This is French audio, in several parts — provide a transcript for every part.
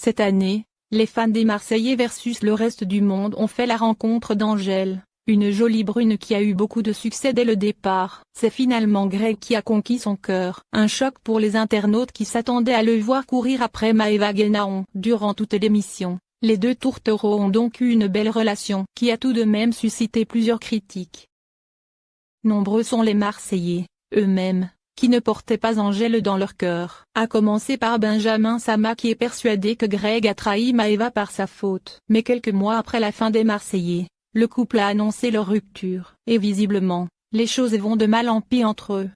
Cette année, les fans des Marseillais versus le reste du monde ont fait la rencontre d'Angèle, une jolie brune qui a eu beaucoup de succès dès le départ. C'est finalement Greg qui a conquis son cœur. Un choc pour les internautes qui s'attendaient à le voir courir après Maëva Guénaon. Durant toute l'émission, les deux tourtereaux ont donc eu une belle relation qui a tout de même suscité plusieurs critiques. Nombreux sont les Marseillais, eux-mêmes, qui ne portaient pas Angèle dans leur cœur. À commencer par Benjamin Sama qui est persuadé que Greg a trahi Maëva par sa faute. Mais quelques mois après la fin des Marseillais, le couple a annoncé leur rupture. Et visiblement, les choses vont de mal en pis entre eux.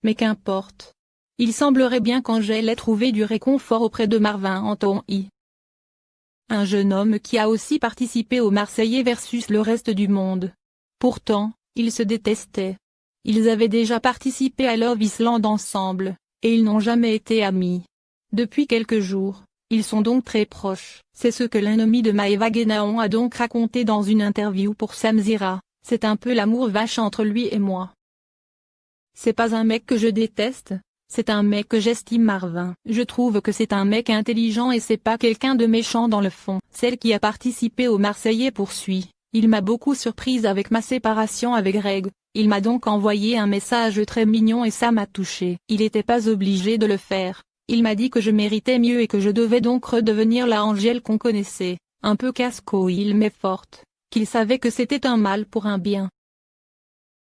Mais qu'importe. Il semblerait bien qu'Angèle ait trouvé du réconfort auprès de Marvin Anthony, un jeune homme qui a aussi participé aux Marseillais versus le reste du monde. Pourtant, ils se détestaient. Ils avaient déjà participé à Love Island ensemble, et ils n'ont jamais été amis. Depuis quelques jours, ils sont donc très proches. C'est ce que l'un ami de Maëva Guénaon a donc raconté dans une interview pour Samzira. C'est un peu l'amour vache entre lui et moi. C'est pas un mec que je déteste, c'est un mec que j'estime. Marvin. Je trouve que c'est un mec intelligent et c'est pas quelqu'un de méchant dans le fond. Celle qui a participé aux Marseillais poursuit. Il m'a beaucoup surprise avec ma séparation avec Greg. Il m'a donc envoyé un message très mignon et ça m'a touché. Il était pas obligé de le faire. Il m'a dit que je méritais mieux et que je devais donc redevenir la Angèle qu'on connaissait. Un peu casse-couille mais forte. Qu'il savait que c'était un mal pour un bien.